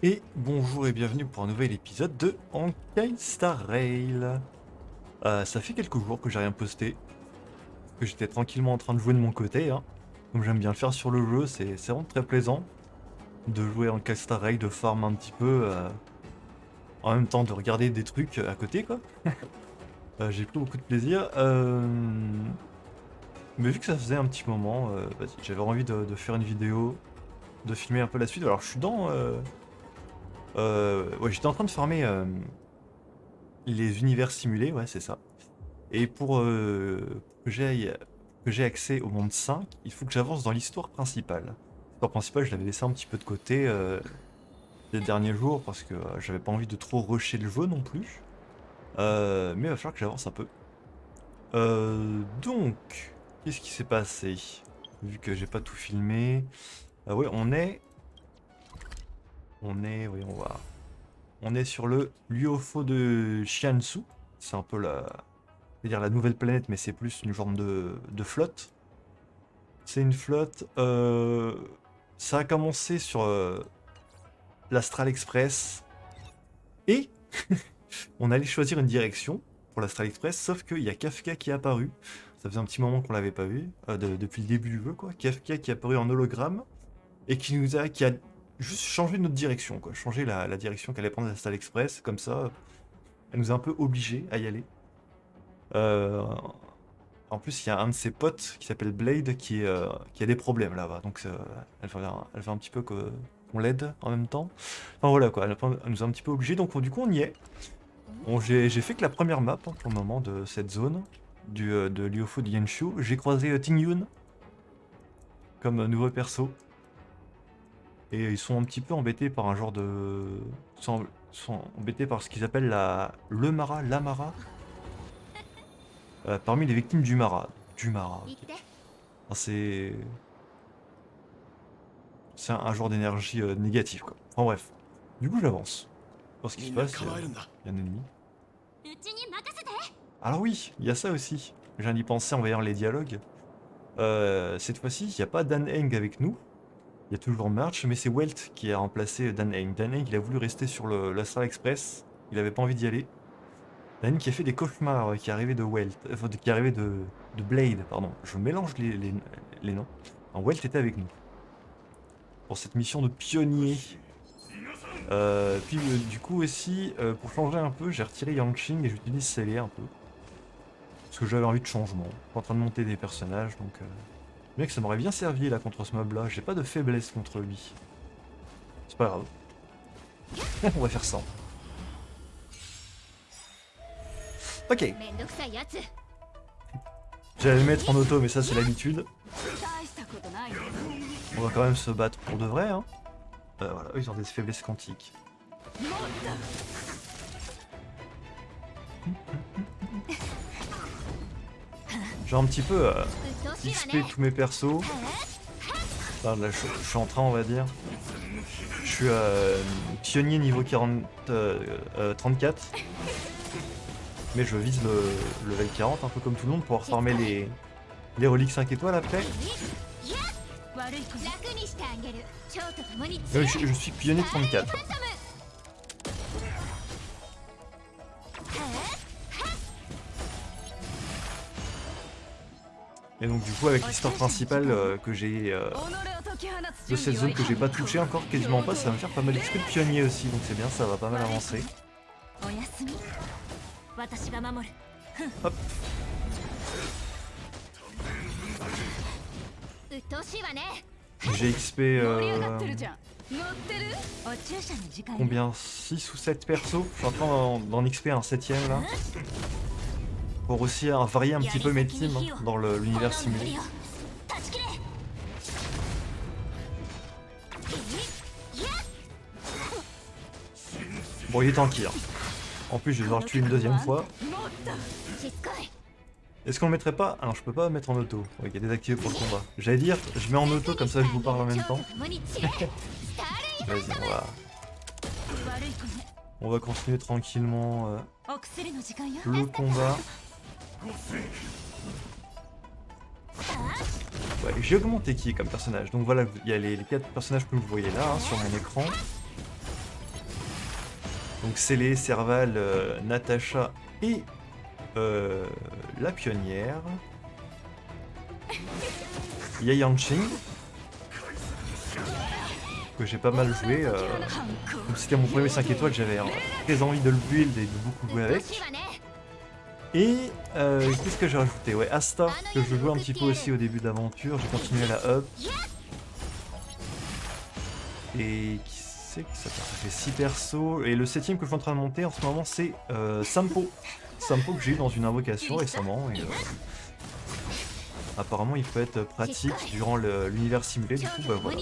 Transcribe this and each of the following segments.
Et bonjour et bienvenue pour un nouvel épisode de Honkai Star Rail. Ça fait quelques jours que j'ai rien posté, que j'étais tranquillement en train de jouer de mon côté, hein. Comme j'aime bien le faire sur le jeu, c'est vraiment très plaisant de jouer en Honkai Star Rail, de farm un petit peu, en même temps de regarder des trucs à côté quoi. J'ai pris beaucoup de plaisir. Mais vu que ça faisait un petit moment, vas-y, j'avais envie de faire une vidéo, de filmer un peu la suite. Alors je suis ouais, j'étais en train de farmer les univers simulés, ouais, c'est ça. Et que j'ai accès au monde 5, il faut que j'avance dans l'histoire principale. L'histoire principale, je l'avais laissé un petit peu de côté les derniers jours parce que j'avais pas envie de trop rusher le jeu non plus. Mais il va falloir que j'avance un peu. Donc, qu'est-ce qui s'est passé? Vu que j'ai pas tout filmé. Ouais, oui, on est sur le Luofo de Shiansu. C'est un peu je vais dire la nouvelle planète, mais c'est plus une forme de flotte. C'est une flotte. Ça a commencé sur l'Astral Express. Et on allait choisir une direction pour l'Astral Express, sauf qu'il y a Kafka qui est apparu. Ça faisait un petit moment qu'on l'avait pas vu, depuis le début du jeu, quoi. Kafka qui est apparu en hologramme et qui a juste changé notre direction, quoi. Changé la direction qu'allait prendre l'Astral Express. Comme ça, elle nous a un peu obligés à y aller. Euh, En plus, il y a un de ses potes qui s'appelle Blade qui a des problèmes là-bas. Donc elle veut un petit peu qu'on l'aide en même temps. Enfin voilà quoi, elle nous a un petit peu obligés. Donc du coup, on y est. Bon, j'ai fait que la première map hein, pour le moment de cette zone de Liufo de Yenshu. J'ai croisé Ting Yun comme nouveau perso. Et ils sont un petit peu embêtés par un genre de. Ils sont embêtés par ce qu'ils appellent le Mara, la Mara. Parmi les victimes du Mara. Du Mara, ok. Enfin, c'est un genre d'énergie négative quoi. Enfin bref. Du coup j'avance. Voir ce qui se passe, il y a un ennemi. Alors oui, il y a ça aussi. Je viens d'y penser en voyant les dialogues. Cette fois-ci, il n'y a pas Dan Heng avec nous. Il y a toujours March, mais c'est Welt qui a remplacé Dan Heng. Dan Heng, il a voulu rester sur l'Astral Express. Il avait pas envie d'y aller. Dan Heng qui a fait des cauchemars, qui est arrivé de Welt. Enfin, qui est arrivé de Blade, pardon. Je mélange les noms. Alors, Welt était avec nous. Pour cette mission de pionnier. Puis du coup aussi, pour changer un peu, j'ai retiré Yangqing et j'utilise Célé un peu. Parce que j'avais envie de changement. Je suis en train de monter des personnages, donc... Mec, ça m'aurait bien servi là contre ce mob là. J'ai pas de faiblesse contre lui. C'est pas grave. On va faire ça. Ok. J'allais le mettre en auto, mais ça c'est l'habitude. On va quand même se battre pour de vrai, hein. Voilà, eux ils ont des faiblesses quantiques. J'ai un petit peu XP tous mes persos. Enfin, là, je suis en train, on va dire. Je suis pionnier niveau 34. Mais je vise le level 40, un peu comme tout le monde, pour farmer les reliques 5 étoiles après. Je suis pionnier 34. Et donc du coup avec l'histoire principale que j'ai de cette zone que j'ai pas touché encore quasiment pas, ça va me faire pas mal d'XP de pionnier aussi, donc c'est bien, ça va pas mal avancer. Hop. J'ai XP combien 6 ou 7 persos. Je suis en train d'en XP un 7ème là. Pour aussi varier un petit peu mes teams hein, dans l'univers simulé. Bon, il est tanky. Hein. En plus, je vais devoir le tuer une deuxième fois. Est-ce qu'on le mettrait pas? Alors, je peux pas mettre en auto. Ok, désactivé pour le combat. J'allais dire, je mets en auto comme ça je vous parle en même temps. Vas-y, on va continuer tranquillement le combat. Ouais, j'ai augmenté qui comme personnage. Donc voilà, il y a les 4 personnages que vous voyez là hein, sur mon écran. Donc Célé, Serval, Natacha et la pionnière. Il y a Yanqing, que j'ai pas mal joué. Comme c'était mon premier 5 étoiles, j'avais très envie de le build et de beaucoup jouer avec. Et qu'est-ce que j'ai rajouté? Ouais, Asta, que je jouais un petit peu aussi au début de l'aventure. J'ai continué la up. Et qui c'est que ça fait 6 persos. Et le 7ème que je suis en train de monter en ce moment, c'est Sampo. Sampo que j'ai eu dans une invocation récemment. Et, apparemment, il peut être pratique durant l'univers simulé. Du coup, bah voilà.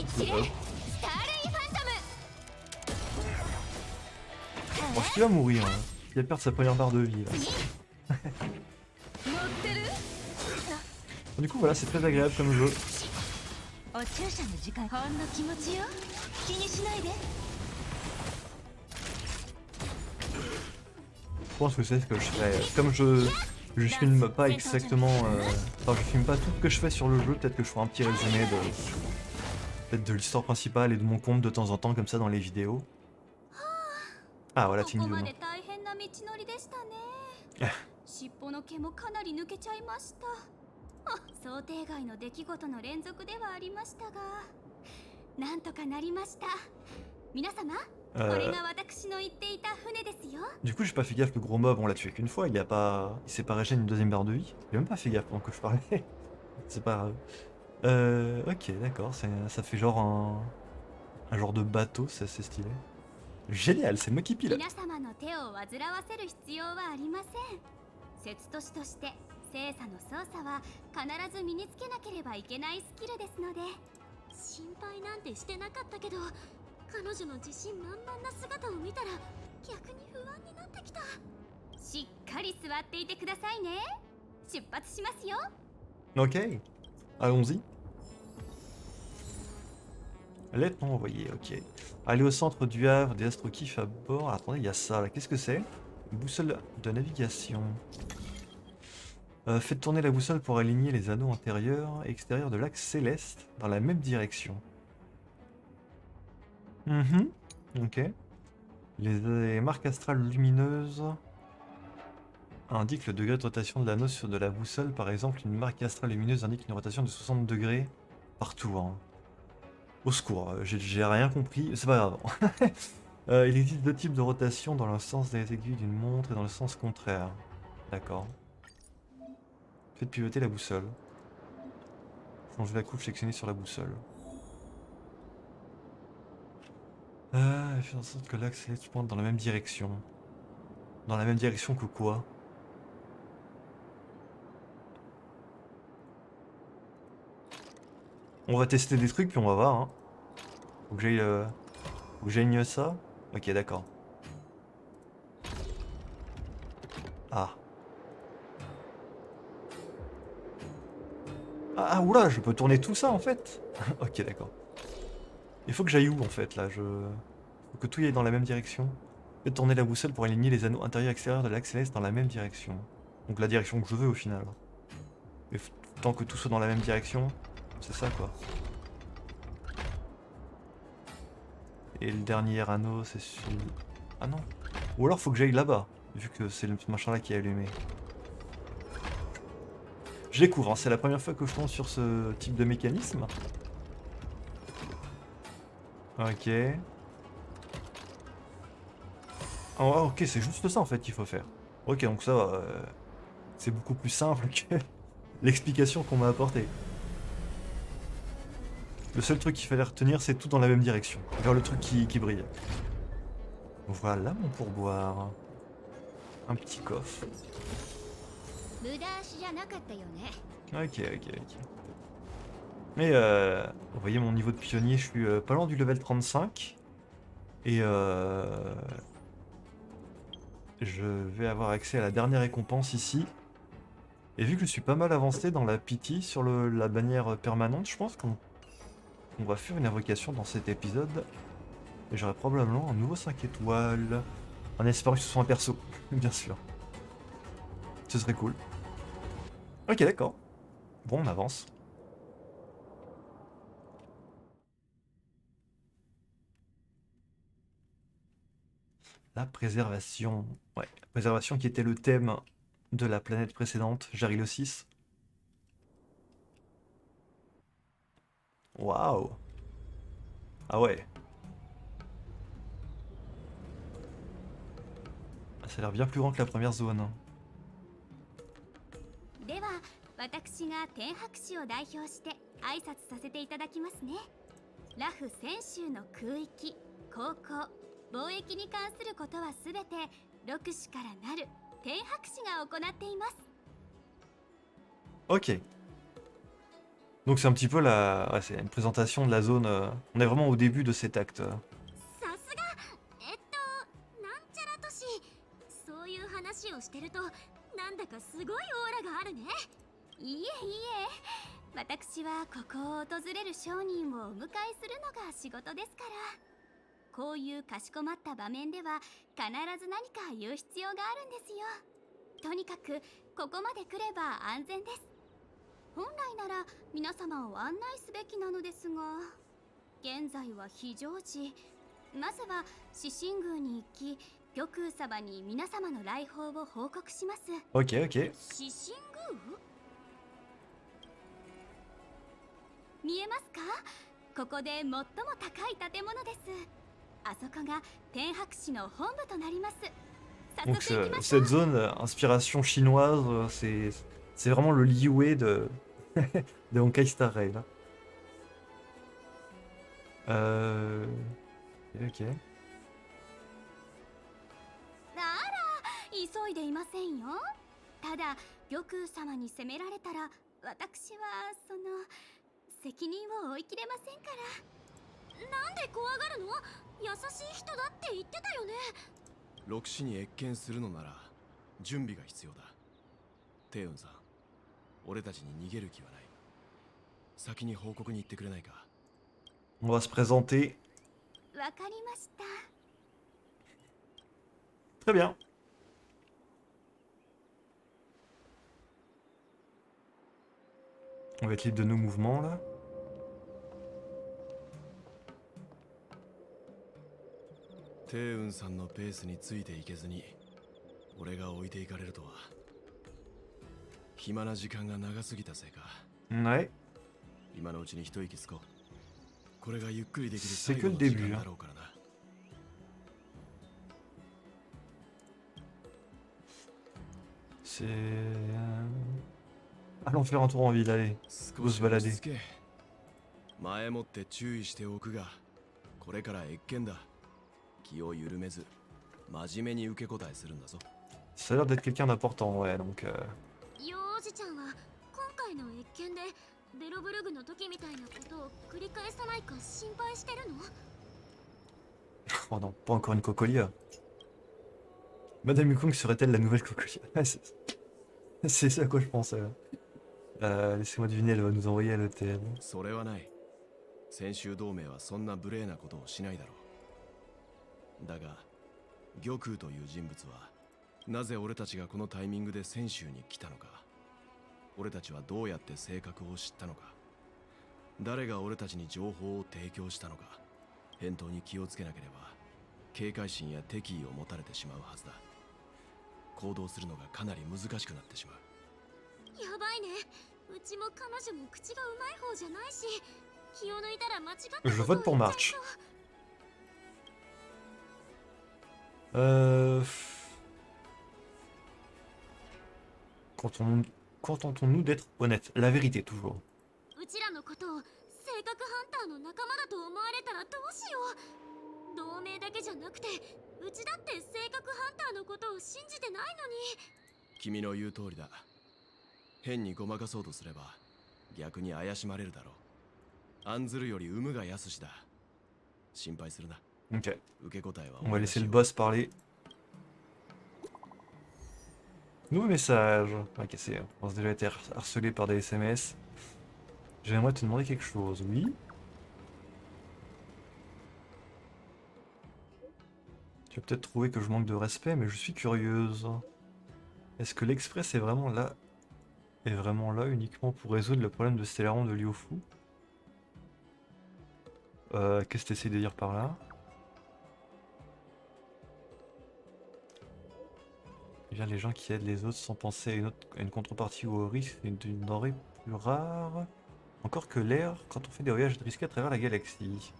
Bon, est-ce qu'il va mourir hein. Il va perdre sa première barre de vie là. Du coup, voilà, c'est très agréable comme jeu. Je pense que c'est ce que je ferais. Comme je filme pas exactement. Enfin, je filme pas tout ce que je fais sur le jeu, peut-être que je ferai un petit résumé peut-être de l'histoire principale et de mon compte de temps en temps, comme ça dans les vidéos. Ah voilà, Team Duno. 尻尾の毛もかなり抜けちゃいました。想定外の出来事の連続ではありましたが、なんとかなりました。皆様、これが私の言っていた船ですよ。Du coup, j'ai pas fait gaffe que gros mob on l'a tué qu'une fois, il s'est pas régéné une deuxième barre de vie. J'ai même pas fait gaffe pendant que je parlais. C'est pas grave. Ok, d'accord, ça fait genre un genre de bateau, c'est assez stylé. Génial, c'est moi qui pilote. 皆様の手を煩わせる必要はありません。節都市として精査の操作は必ず身につけなければいけないスキルですので。心配なんてしてなかったけど、彼女の自信満々な姿を見たら逆に不安になってきた。しっかり座っていてくださいね。出発しますよ。Ok, allons-y. Lettre non envoyée, ok. Aller au centre du Havre, des astrokiffs à bord. Ah, attendez, il y a ça là, qu'est-ce que c'est? Boussole de navigation. Faites tourner la boussole pour aligner les anneaux intérieurs et extérieurs de l'axe céleste dans la même direction. Ok. Les marques astrales lumineuses indiquent le degré de rotation de l'anneau sur de la boussole. Par exemple, une marque astrale lumineuse indique une rotation de 60 degrés partout. Hein. Au secours, j'ai rien compris, c'est pas grave. Il existe deux types de rotation dans le sens des aiguilles d'une montre et dans le sens contraire. D'accord. Faites pivoter la boussole. Changez la couche sélectionnée sur la boussole. Faites en sorte que l'axe céleste pointe dans la même direction. Dans la même direction que quoi? On va tester des trucs puis on va voir. Hein. Faut que j'aille ça. Ok, d'accord. Ah. Ah, oula, je peux tourner tout ça en fait. Ok, d'accord. Il faut que j'aille où en fait là Faut que tout y aille dans la même direction. Faites tourner la boussole pour aligner les anneaux intérieurs et extérieurs de l'axe céleste dans la même direction. Donc la direction que je veux au final. Mais tant que tout soit dans la même direction, c'est ça quoi. Et le dernier anneau, c'est celui... Ah non. Ou alors faut que j'aille là-bas, vu que c'est le machin là qui est allumé. Je découvre, hein, c'est la première fois que je tombe sur ce type de mécanisme. Ok. Oh, ok, c'est juste ça en fait qu'il faut faire. Ok, donc ça, c'est beaucoup plus simple que l'explication qu'on m'a apportée. Le seul truc qu'il fallait retenir, c'est tout dans la même direction, vers le truc qui brille. Voilà mon pourboire. Un petit coffre. Ok, ok, ok. Mais vous voyez mon niveau de pionnier, je suis pas loin du level 35. Et je vais avoir accès à la dernière récompense ici. Et vu que je suis pas mal avancé dans la pity sur la bannière permanente, je pense qu'on va faire une invocation dans cet épisode. Et j'aurai probablement un nouveau 5 étoiles. En espérant que ce soit un perso, bien sûr. Ce serait cool. Ok, d'accord. Bon, on avance. La préservation. Ouais, la préservation qui était le thème de la planète précédente, Jarilo 6. Waouh! Ah ouais. Ah, ça a l'air bien plus grand que la première zone, hein. では私が天白市を代表して挨拶させていただきますね。ラフ泉州の空域、航行、貿易に関することはすべて六市からなる天白市が行っています。 Ok. Donc c'est un petit peu la... Ouais, c'est une présentation de la zone. On est vraiment au début de cet acte. さすがなんちゃら都市。そういう話をしてるとなんだかすごいオーラがあるね。いえいえ、私はここを訪れる商人をお迎えするのが仕事ですから。こういうかしこまった場面では必ず何か言う必要があるんですよ。とにかくここまで来れば安全です。本来なら皆様を案内すべきなのですが、現在は非常時。まずは獅神宮に行き、玉空様に皆様の来訪を報告します。 Ok, ok. 獅神宮？見えますか？ここで最も高い建物です。あそこが天白市の本部となります。早 Donc 速行きましょう。 cette zone, inspiration chinoise, c'est vraiment le Liyue de Honkai Star Rail, hein. Ok. あら、急いでいませんよ。ただ玉空様に責められたら私は責任を負いきれませんから。なんで怖がるの？優しい人だって言ってたよね。六市に謁見するのなら準備が必要だ。テイウンさん、俺たちに逃げる気はない。先に報告に行ってくれないか。 On va se présenter. わかりました。 Très bien. On va être libre de nos mouvements là. テイウンさんのペースについていけずに俺が置いていかれるとは。暇な時間が長すぎたせいか。 Ouais. 今のうちに一息つこう。これがゆっくりできる C'est 最 que 後 le の時 début, 間 hein. だろうからな。C'est... Allons faire un tour en ville, allez. 少し落ち着け。前もって注意しておくが、これから謁見だ。気を緩めず、真面目に受け答えするんだぞ。 Ça a l'air d'être quelqu'un d'important, ouais, donc... 幼児ちゃんは今回の謁見でベロブルグの時みたいなことを繰り返さないか心配してるの？ Oh non, pas encore une cocolia. Madame Yukong serait-elle la nouvelle cocolia? Ouais, c'est ça à quoi je pensais. Laissez-moi deviner, elle va nous envoyer à l'hôtel. それはない。先週同盟はそんな無礼なことをしないだろう。だが、玉空という人物はなぜ俺たちがこのタイミングで泉州に来たのか。俺たちはどうやって性格を知ったのか。誰が俺たちに情報を提供したのか。返答に気をつけなければ警戒心や敵意を持たれてしまうはずだ。行動するのがかなり難しくなってしまう。やばいね。うちも彼女も口がうまい方じゃないし、気を抜いたら間違ったことを Je vote pour 言っち March. ゃいそう。 Contentons-nous d'être honnêtes. La vérité, toujours. うちらのことを性格ハンターの仲間だと思われたらどうしよう。同盟だけじゃなくてうちだって性格ハンターのことを信じてないのに。君の言う通りだ。変にごまかそうとすれば逆に怪しまれるだろう。案ずるより有無が安しだ。心配するな。 Ok. 受け答えは On va 俺が laisser し le よう。 boss parler. Nouveau message. Ok, c'est... On a déjà été harcelé par des SMS. J'aimerais te demander quelque chose, oui? Tu vas peut-être trouver que je manque de respect, mais je suis curieuse. Est-ce que l'Express est vraiment là uniquement pour résoudre le problème de Stellaron de Liufu? Qu'est-ce que tu essaies de dire par là? Eh bien, les gens qui aident les autres sans penser à une contrepartie ou au risque d'une denrée plus rare. Encore que l'air quand on fait des voyages risqués à travers la galaxie.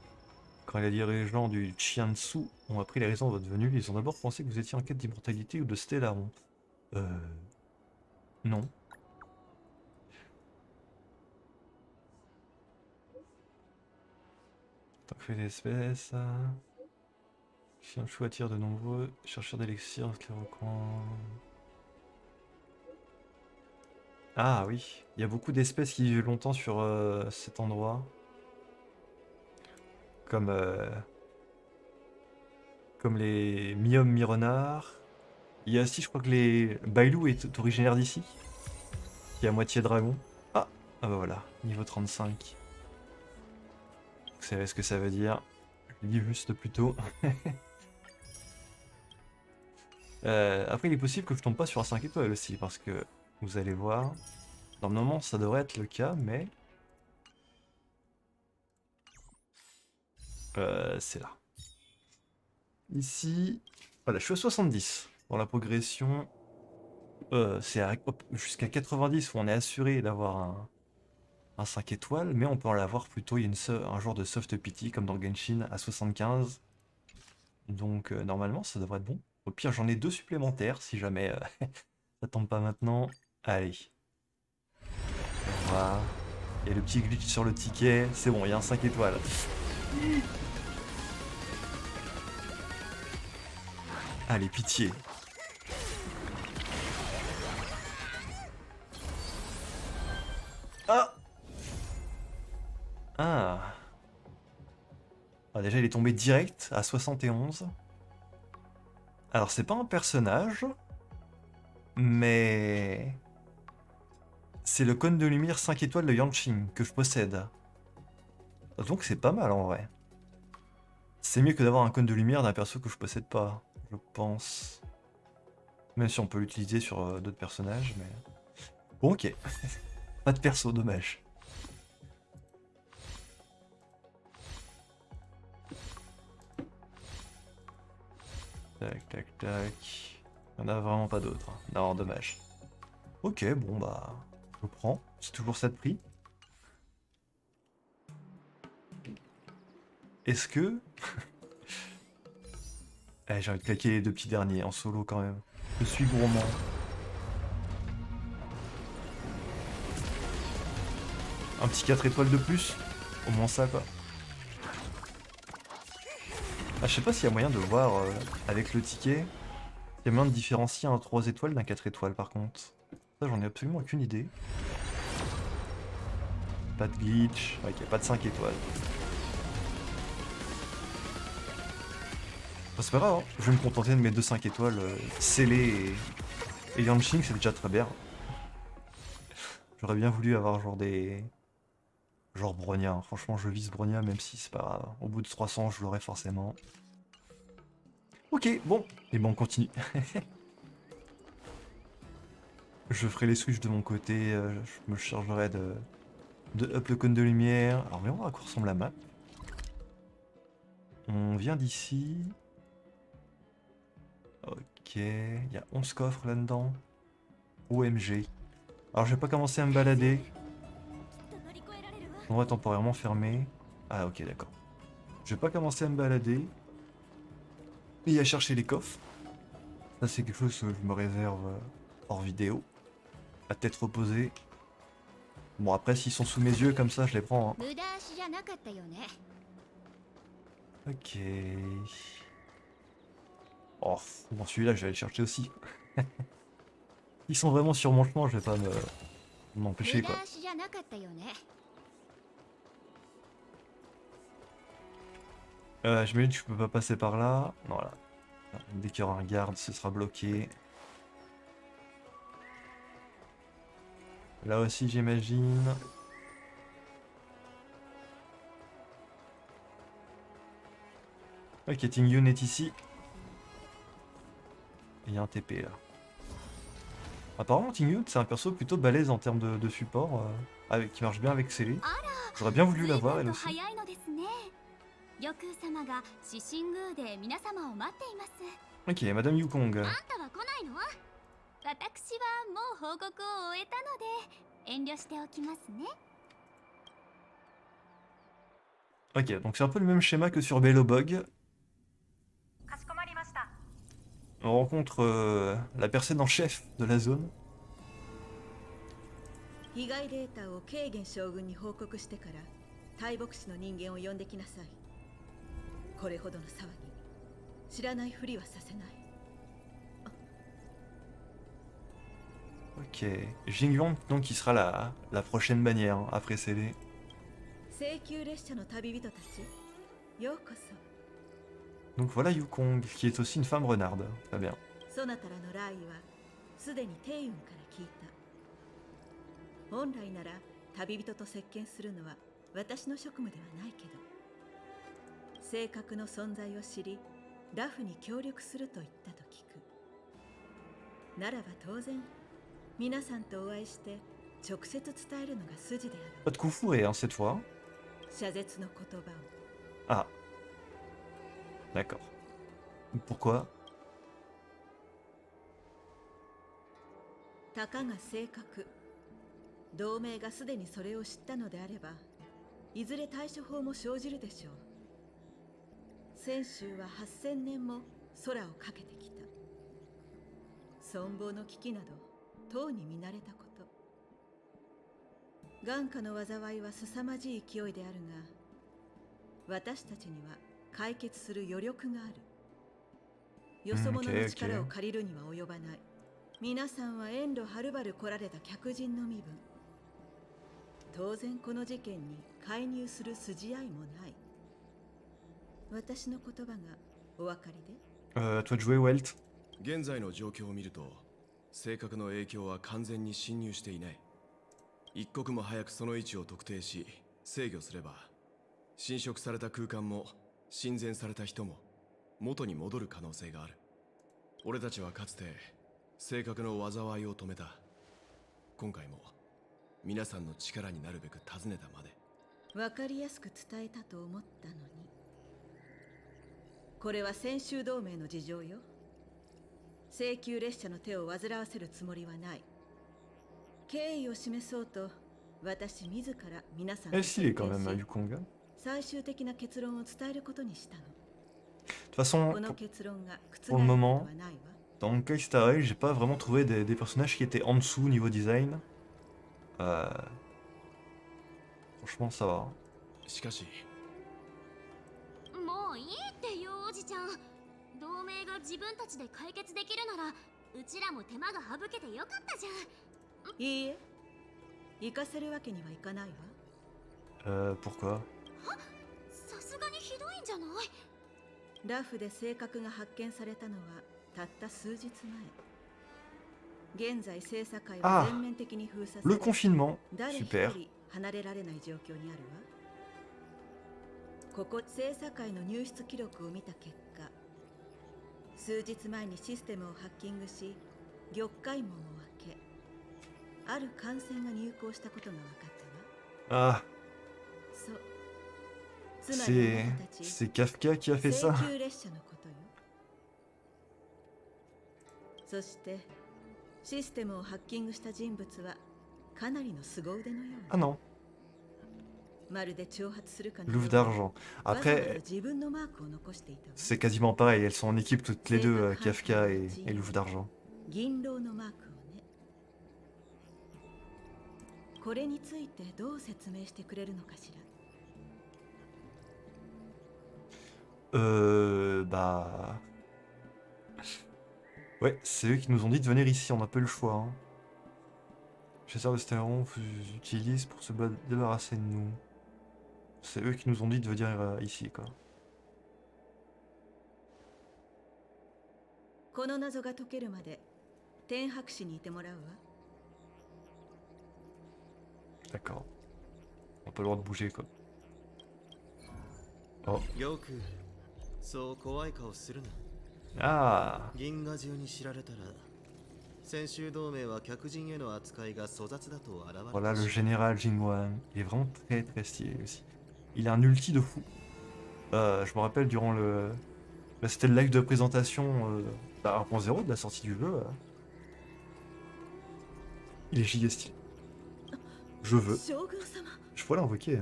Quand les dirigeants du Chiansu ont appris les raisons de votre venue, ils ont d'abord pensé que vous étiez en quête d'immortalité ou de Stellaron. Non. Tant que fait l'espèce. Chiansu attire de nombreux chercheurs d'élixir dans les recoins. Ah oui, il y a beaucoup d'espèces qui vivent longtemps sur cet endroit. Comme, comme les Miom Mirenard. Il y a aussi, je crois que les Bailou est originaire d'ici. Qui est à moitié dragon. Ah bah voilà, niveau 35. Vous savez ce que ça veut dire. Je le dis juste plus tôt. Après, il est possible que je tombe pas sur un 5 étoiles aussi, parce que vous allez voir. Normalement, ça devrait être le cas, mais c'est là. Ici, voilà, je suis à 70 dans la progression. C'est jusqu'à 90 où on est assuré d'avoir un 5 étoiles, mais on peut en avoir plutôt. Il y a un genre de soft pity comme dans Genshin à 75. Donc normalement, ça devrait être bon. Au pire, j'en ai 2 supplémentaires si jamais ça tombe pas maintenant. Allez. Voilà. Et le petit glitch sur le ticket, c'est bon, il y a un 5 étoiles. Allez, pitié. Ah Ah Ah, déjà, il est tombé direct à 71. Alors, c'est pas un personnage, mais c'est le cône de lumière 5 étoiles de Yanqing que je possède. Donc, c'est pas mal en vrai. C'est mieux que d'avoir un cône de lumière d'un perso que je possède pas, je pense. Même si on peut l'utiliser sur d'autres personnages, mais... Bon, ok. Pas de perso, dommage. Tac, tac, tac. Il n'y en a vraiment pas d'autres. Non, dommage. Ok, bon bah... Je prends. C'est toujours ça de prix. Est-ce que... Eh, j'ai envie de claquer les 2 petits derniers en solo quand même. Je suis gourmand. Un petit 4 étoiles de plus. Au moins ça quoi. Ah, je sais pas s'il y a moyen de voir avec le ticket. Il y a moyen de différencier un 3 étoiles d'un 4 étoiles par contre. Ça j'en ai absolument aucune idée. Pas de glitch. Ok, pas de 5 étoiles. Bah, c'est pas grave, hein. Je vais me contenter de mes 2 5 étoiles scellées et Yanqing, c'est déjà très bien. J'aurais bien voulu avoir genre des... Genre Bronia, hein. Franchement je vise Bronia même si c'est pas grave. Au bout de 300 je l'aurai forcément. Ok, bon, et bon on continue. Je ferai les switches de mon côté, je me chargerai de up le cône de lumière. Alors voyons voir à quoi ressemble la map. On vient d'ici. Ok, il y a 11 coffres là-dedans. OMG. Alors je vais pas commencer à me balader. On va temporairement fermé. Ah ok d'accord. Je vais pas commencer à me balader. Et à chercher les coffres. Ça c'est quelque chose que je me réserve hors vidéo. À tête reposée. Bon après s'ils sont sous mes yeux comme ça je les prends. Hein. Ok. Oh, bon celui-là je vais aller le chercher aussi. Ils sont vraiment sur mon chemin, je vais pas m'empêcher quoi. J'imagine que je peux pas passer par là. Voilà. Dès qu'il y aura un garde, ce sera bloqué. Là aussi j'imagine. Ok, Tingyun est ici. Il y a un TP là. Apparemment Tingyun c'est un perso plutôt balèze en termes de support, qui marche bien avec Célé. J'aurais bien voulu l'avoir elle aussi. Ok, Madame Yukong. 私はもう報告を終えたので遠慮しておきますね。 Ok, donc c'est un peu le même schéma que sur Belobog. かしこまりました。 On rencontre la personne en chef de la zone. 被害データをケーゲン将軍に報告してから大牧師の人間を呼んできなさい。これほどの騒ぎ、知らないふりはさせない。 Ok, Jingyuan, donc qui sera la prochaine bannière après Célé. 請求列車の旅人たち、ようこ Donc voilà Yukong, qui est aussi une femme renarde. Très bien. そ。そなたらの来意はすでに帝雲から聞いた。本来なら旅人と接見するのは私の職務ではないけど、正確の存在を知り、ラフに協力すると言ったと聞く。ならば当然、皆さんとお会いして直接伝えるのが筋であ Pas de coup fourré hein, cette fois. る。謝絶の言葉を。 Ah. D'accord. Pourquoi? たかが正確。同盟がすでにそれを知ったのであれば、いずれ対処法も生じるでしょう。先週は8000年も空をかけてきた。存亡の危機など、とうに見慣れたこと。眼下の災いは凄まじい勢いであるが、私たちには解決する余力がある。よそ者の力を借りるには及ばない。皆さんは遠路はるばる来られた客人の身分。当然この事件に介入する筋合いもない。私の言葉がお分かりで？ Toi de jouer Welt. 現在の状況を見ると性格の影響は完全に侵入していない。一刻も早くその位置を特定し制御すれば、侵食された空間も侵占された人も元に戻る可能性がある。俺たちはかつて性格の災いを止めた。今回も皆さんの力になるべく尋ねたまで。分かりやすく伝えたと思ったのに。これは先週同盟の事情よ。請求列車の手を煩わせるつもりはない。敬意を示そうと私自ら皆さん Elle stylée quand même, Yukong. De 最終的な結論を伝えることにしたの。 toute façon, この結論が覆 pour le ること moment, はないわ。 dans Kaistarei, j'ai pas vraiment trouvé des personnages qui étaient en dessous niveau design. Franchement, ça va. しかしもういいってよおじちゃん。同盟が自分たちで解決できるならうちらも手間が省けてよかったじゃん。いいえ、行かせるわけにはいかないわ。 Pourquoi? さすがにひどいんじゃない？ラフで性格が発見されたのはたった数日前。現在制作会は全面的に封鎖され、 Le confinement. 誰一 Super. 人離れられない状況にあるわ。ここ制作会の入室記録を見た結果、数日前にシステムをハッキングし玉海門を開け、ある感染が入港したことが分かったわ。 Ah, そう。つまりあ c'est なたたち c'est Kafka qui a fait 請 ça. 求列車のことよ。そしてシステムをハッキングした人物はかなりの凄腕のよう Ah な。 non, まるで挑発するかの Louvre ように d'argent. わざわざ Après, 自分のマークを残していたわ。 c'est quasiment pareil. Elles sont en équipe toutes les deux, Kafka et Louvre d'argent. 銀狼のマークをね。これについてどう説明してくれるのかしら。 Bah... Ouais, c'est eux qui nous ont dit de venir ici, on n'a pas eu le choix. Hein. Chasseurs de Stéron vous utilisent pour se débarrasser de nous. C'est eux qui nous ont dit de venir ici, quoi. この謎が解けるまで天白市にいてもらうわ。 D'accord. On n'a pas le droit de bouger, quoi. Oh. よくそう怖い顔するな。 Ah! 銀河中に知られたら先週同盟は客人への扱いが粗雑だと現れる。 Voilà le général Jingwan. Il est vraiment très très stylé aussi. Il a un ulti de fou. Je me rappelle durant le... Bah, c'était le live de présentation 1.0 de la sortie du jeu. Il est giga stylé. Je veux. 将軍様。 Je pourrais l'invoquer,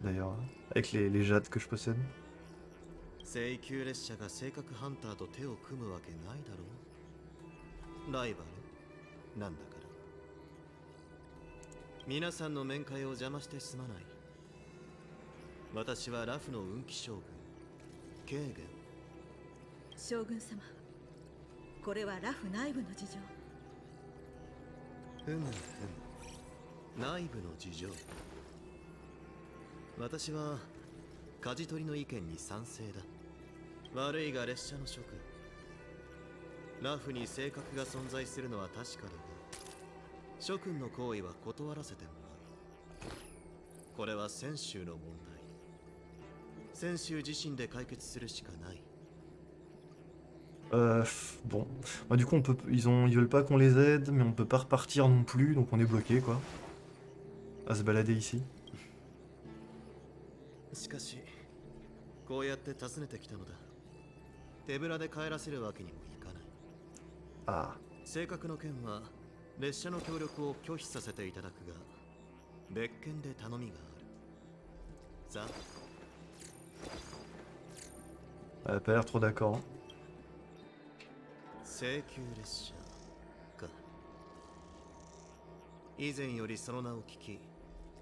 d'ailleurs, avec les jades que je possède. 請求列車が正確ハンターと手を組むわけないだろう。ライバルなんだから。皆さんの面会を邪魔してすまない。私はラフの運気将軍ケーゲン。将軍様、これはラフ内部の事情。内部の事情。私は舵取りの意見に賛成だ。悪いが列車の諸君、ラフに性格が存在するのは確かだが、諸君の行為は断らせてもらう。これは泉州の問題。泉州自身で解決するしかない。Bon. Bah, du coup, ils veulent pas qu'on les aide, mais on peut pas repartir non plus, donc on est bloqué, quoi. À se balader ici. しかし、こうやって訪ねてきたのだ。手ぶらで帰らせるわけにもいかない。Ah. 性格の件は列車の協力を拒否させていただくが、別件で頼みがある。さあ。Elle a pas l'air trop d'accord. 請求列車か。以前よりその名を聞き、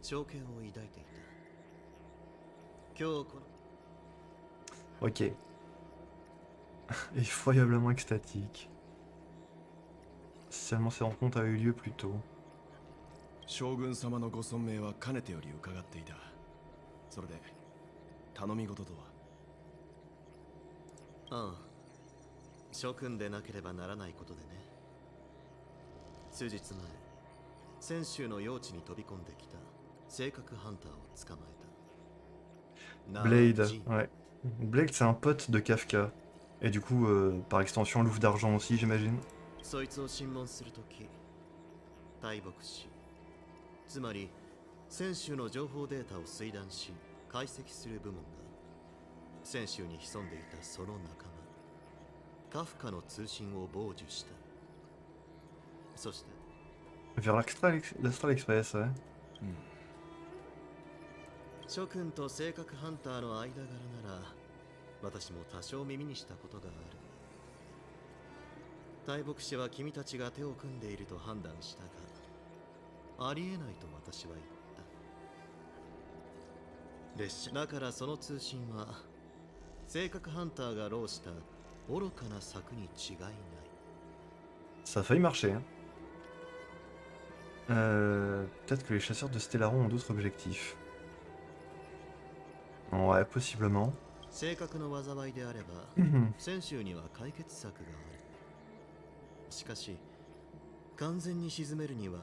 憧憬を抱いていた。今日この Ok. Effroyablement extatique. Seulement ces rencontres avaient eu lieu plus tôt. 将軍様のご尊命はかねてより伺っていた。それで頼み事とは。ああ、諸君でなければならないことでね。数日前、泉州の用地に飛び込んできた性格ハンターを捕まえた。Blade, ouais. Blade, c'est un pote de Kafka. Et du coup, par extension, Louvre d'Argent aussi, j'imagine. そいつを審問するとき、大牧師、つまり泉州の情報データを推断し解析する部門が泉州に潜んでいたその仲間カフカの通信を傍受した。そして Vers l'Astral Express, ouais. 諸君と性格ハンターの間柄なら私も多少耳にしたことがある。大牧師は君たちが手を組んでいると判断したが、ありえないと私は言った。列車だからその通信は性格ハンターが浪した愚かな策に違いない。 Ça a failli marcher, hein. Peut-être que les chasseurs de Stellaron ont d'autres objectifs. Ouais, possiblement. 性格の災いであれば泉州には解決策がある。しかし完全に沈めるには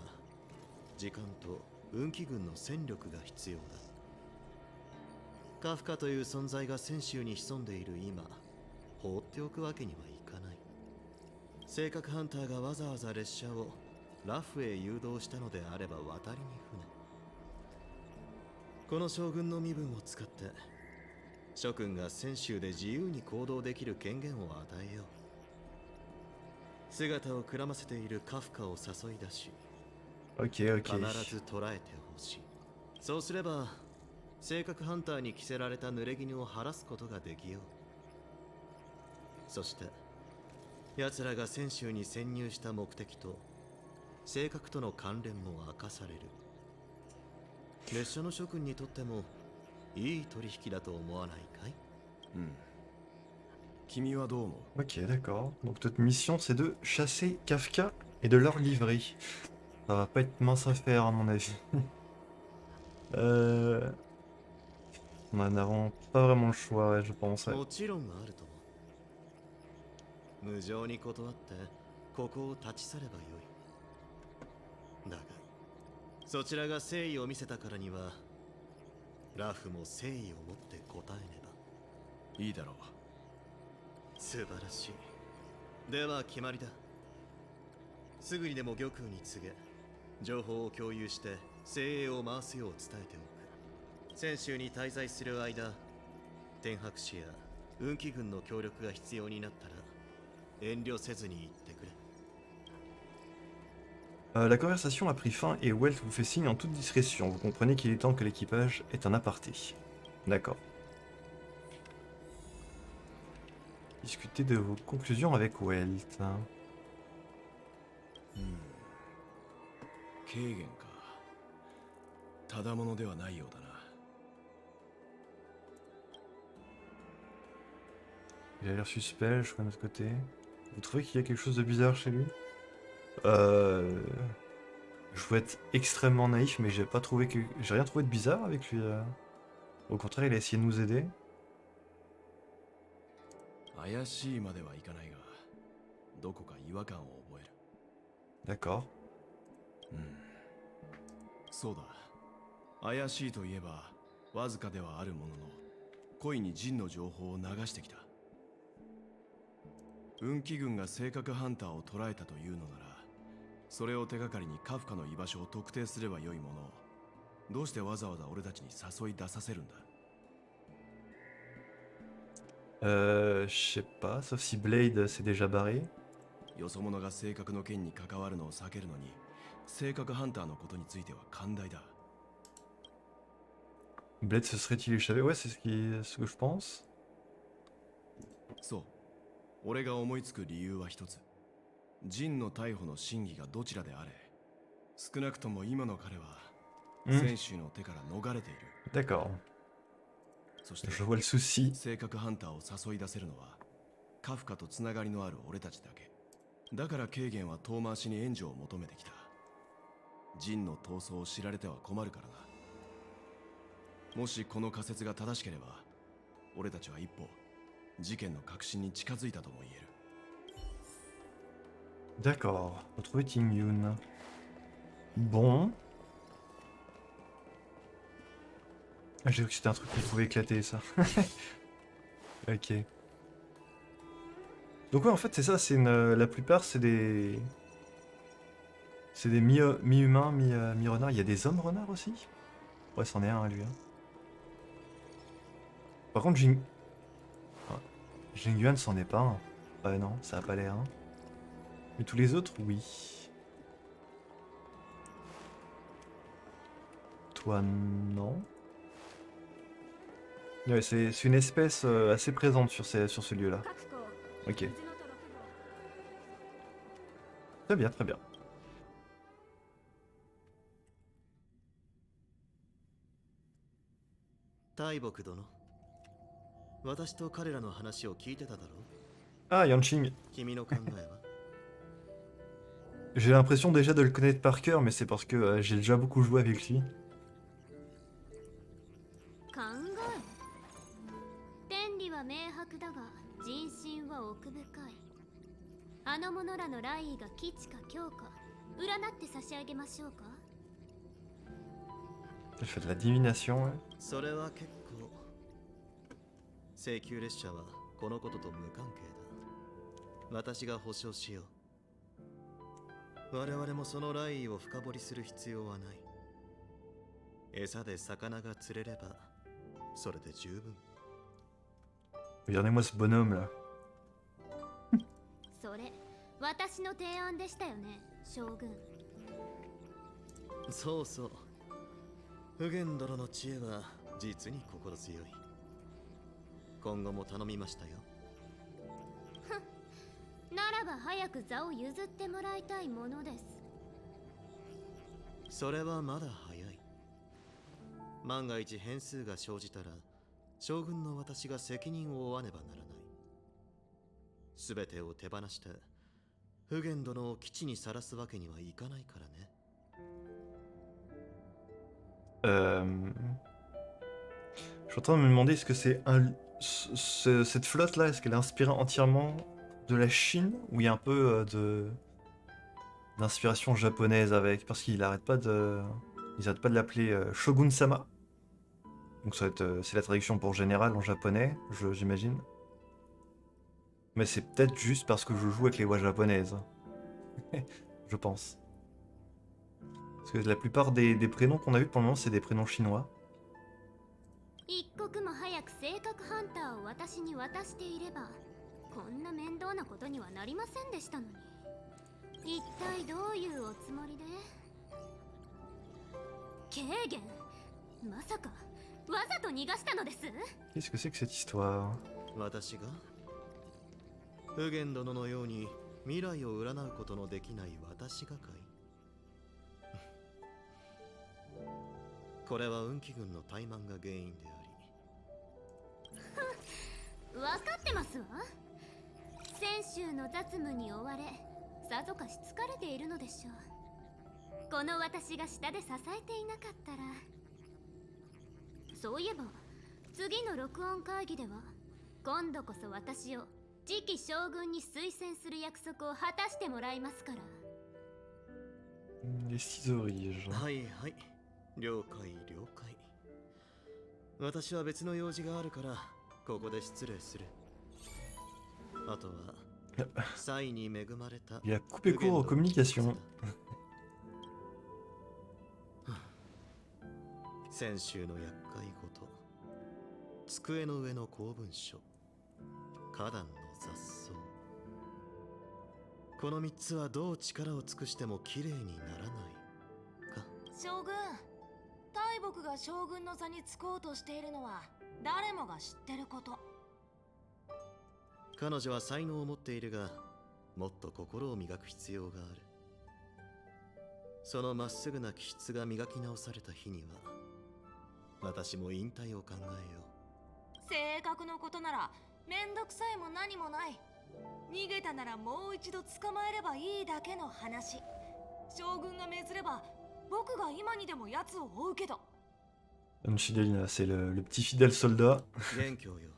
時間と運気軍の戦力が必要だ。カフカという存在が泉州に潜んでいる今、放っておくわけにはいかない。性格ハンターがわざわざ列車をラフへ誘導したのであれば渡りに船。この将軍の身分を使って諸君が泉州で自由に行動できる権限を与えよう。姿をくらませているカフカを誘い出し、 Ok, 必 ok. ず捕らえてほしい。そうすれば性格ハンターに着せられた濡れ衣を晴らすことができよう。そして奴らが泉州に潜入した目的と性格との関連も明かされる。列車の諸君にとってもいい取引だと思わないかい？君はどう思う？ Ok, d'accord. Donc notre mission, c'est de chasser Kafka et de leur livrer. Ça va pas être mince à faire, à mon avis. On en a pas vraiment le choix, ouais, je pense. Ouais. もちろんあるとも。無情に断ってここを立ち去ればよい。だがそちらが誠意を見せたからにはラフも誠意を持って答えねば。いいだろう。素晴らしい。では決まりだ。すぐにでも玉空に告げ、情報を共有して精鋭を回すよう伝えておく。泉州に滞在する間、天白氏や運気軍の協力が必要になったら遠慮せずに言ってくれ。La conversation a pris fin et Welt vous fait signe en toute discrétion. Vous comprenez qu'il est temps que l'équipage ait un aparté. D'accord. Discutez de vos conclusions avec Welt. 軽減か。ただものではないようだな。Il a l'air suspect, je crois, de notre côté. Vous trouvez qu'il y a quelque chose de bizarre chez lui? Je veux être extrêmement naïf, mais j'ai pas trouvé que... J'ai rien trouvé de bizarre avec lui. Au contraire, il a essayé de nous aider. 怪しいまではいかないが、どこか違和感を覚える。D'accord. そうだ。怪しいといえば、わずかではあるものの、故意にジンの情報を流してきた。運気軍が正確ハンターを捕らえたというのなら、それを手がかりにカフカの居場所を特定すればよいものを、どうしてわざわざ俺たちに誘い出させるんだ。Je sais pas, sauf si Blade s'est déjà barré. よそ者が正確の件に関わるのを避けるのに、正確ハンターのことについては寛大だ。Blade se serait-il échappé? Ouais, c'est ce que je pense. そう。俺が思いつく理由は一つ。ジンの逮捕の真偽がどちらであれ、少なくとも今の彼は、選手の手から逃れている。D'accord. そして、 Je vois le souci. 正確ハンターを誘い出せるのは、カフカとつながりのある俺たちだけ。だからケイゲンは遠回しに援助を求めてきた。ジンの逃走を知られては困るからな。もしこの仮説が正しければ、俺たちは一歩、事件の核心に近づいたとも言える。D'accord. Retrouver Ting Yun. Bon. Ah, j'ai cru que c'était un truc qu'on pouvait éclater, ça. Ok. Donc ouais, en fait, c'est ça, c'est une... La plupart, c'est des... C'est des mi-humains, mi-renards. Il y a des hommes renards aussi? Ouais, c'en est un, lui. Hein. Par contre, Jing Yuan, c'en est pas un. Ouais, non, ça a pas l'air. Hein. Mais tous les autres, oui. Toi, non. Ouais, c'est une espèce assez présente sur ce lieu-là. Ok. Très bien, très bien. 大木殿、私と彼らの話を聞いてただろう。 Ah, Yanqing. 君の考えは J'ai l'impression déjà de le connaître par cœur, mais c'est parce que j'ai déjà beaucoup joué avec lui. 考え天理は明白だが人心は奥深い。あの者らの来意が吉か凶か占って差し上げましょうか。 Elle fait de la divination. Ouais. それは結構。請求列車はこのことと無関係だ。私が保証しよう。我々もその来意を深掘りする必要はない。餌で魚が釣れればそれで十分。 Regardez-moi ce bonhomme là. それ私の提案でしたよね、将軍。そうそう。不言殿の知恵は実に心強い。今後も頼みましたよ。ならば早く座を譲ってもらいたいものです。それはまだ早い。万が一変数が生じたら将軍の私が責任を負わねばならない。すべてを手放して不言殿を基地にさらすわけにはいかないからね。Je suis en train de me demander est-ce que c'est cette flotte là, est-ce qu'elle est inspirée entièrement de la Chine ou il y a un peu d'inspiration japonaise avec, parce qu'ils arrêtent pas de l'appeler Shogun-sama. Donc ça va être, c'est la traduction pour général en japonais, j'imagine. Mais c'est peut-être juste parce que je joue avec les voix japonaises. Je pense. Parce que la plupart des prénoms qu'on a vus pour le moment, c'est des prénoms chinois. 一刻も早く正確ハンターを私に渡していればこんな面倒なことにはなりませんでしたのに。一体どういうおつもりで？ケーゲン、まさかわざと逃がしたのです？ Qu'est-ce que c'est que cette histoire? 私が不言殿のように未来を占うことのできない私がかい？これは運気軍の怠慢が原因であり。分かってますわ。先週の雑務に追われさぞかし疲れているのでしょう。この私が下で支えていなかったら。そういえば次の録音会議では今度こそ私を次期将軍に推薦する約束を果たしてもらいますから。 Les scisoriges. はいはい、了解了解。私は別の用事があるからここで失礼する。あとは才に恵まれた Il a coupé court aux communications. 先週の厄介事、机の上の公文書、花壇の雑草、この3つはどう力を尽くしてもきれいにならないか。将軍、大木が将軍の座につこうとしているのは誰もが知ってること。彼女は才能を持っているが、もっと心を磨く必要がある。そのまっすぐな気質が磨き直された日には、私も引退を考えよう。性格のことならめんどくさいも何もない。逃げたならもう一度捕まえればいいだけの話。将軍が命ずれば僕が今にでも奴を追うけど。 Shidelina, c'est le petit fidèle soldat. 元凶よ。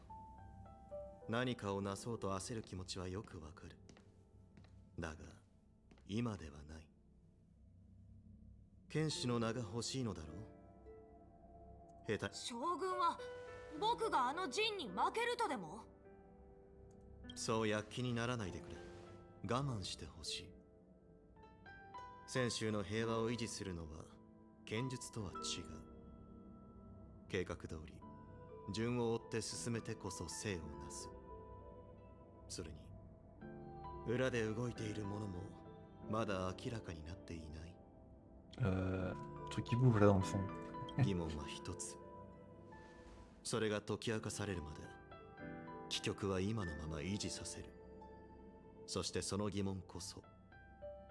何かをなそうと焦る気持ちはよくわかる。だが今ではない。剣士の名が欲しいのだろう。下手。将軍は僕があの陣に負けるとでも？そう躍起にならないでくれ。我慢してほしい。先週の平和を維持するのは剣術とは違う。計画通り順を追って進めてこそ生をなす。それに裏で動いているものもまだ明らかになっていない。Truc qui bouge là dans le fond. 疑問は一つ。それが解き明かされるまで帰局は今のまま維持させる。そしてその疑問こそ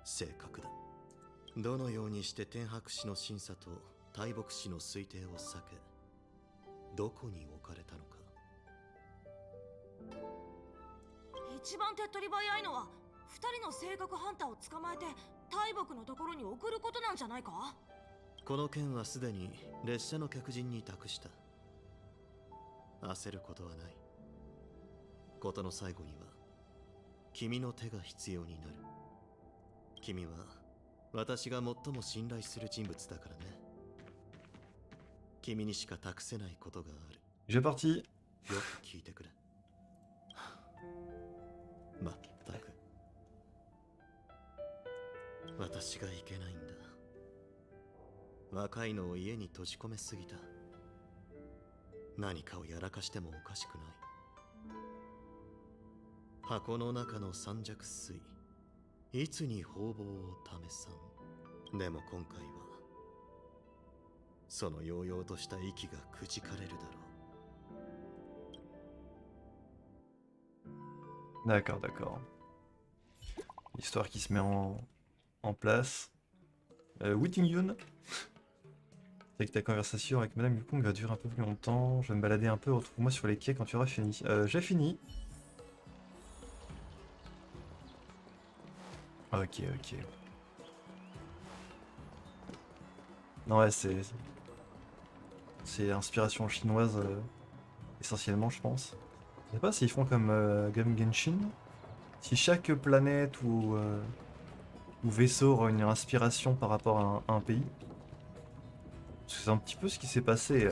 正確だ。どのようにして天白氏の審査と大木氏の推定を避け、どこに置かれたのか。一番手っ取り早いのは2人の性格ハンターを捕まえて大木のところに送ることなんじゃないか？この件はすでに列車の客人に託した。焦ることはない。ことの最後には君の手が必要になる。君は私が最も信頼する人物だからね。君にしか託せないことがある。J'ai parti. よく聞いてくれ。まったく私がいけないんだ。若いのを家に閉じ込めすぎた。何かをやらかしてもおかしくない。箱の中の三尺水、いつに方々を試さん。でも今回はその揚々とした息がくじかれるだろう。D'accord, d'accord. L'histoire qui se met en place. Witting Yun. C'est que ta conversation avec Madame Yukong va durer un peu plus longtemps. Je vais me balader un peu, retrouve-moi sur les quais quand tu auras fini. J'ai fini. Ok, ok. Non, ouais, c'est inspiration chinoise essentiellement, je pense. Je sais pas s'ils font comme Genshin. Si chaque planète ou vaisseau aura une inspiration par rapport à un pays. Parce que c'est un petit peu ce qui s'est passé.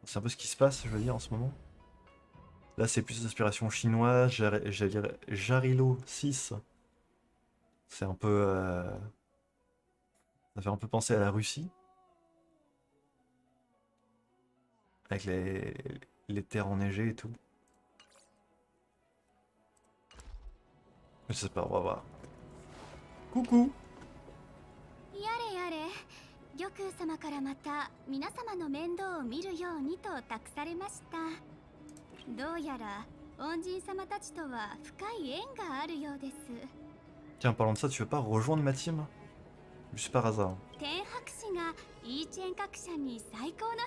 C'est un peu ce qui se passe, je veux dire, en ce moment. Là, c'est plus d'inspiration chinoise. Jarilo 6. C'est un peu... ça fait un peu penser à la Russie. Avec les terres enneigées et tout. Je sais pas, on va voir. Coucou. やれやれ、玉空様からまた皆様の面倒を見るようにと託されました。どうやら恩人様たちとは深い縁があるようです。 Tiens, parlant de ça, tu veux pas rejoindre ma team? Juste par hasard. 天白氏がイーチェン各社に最高の部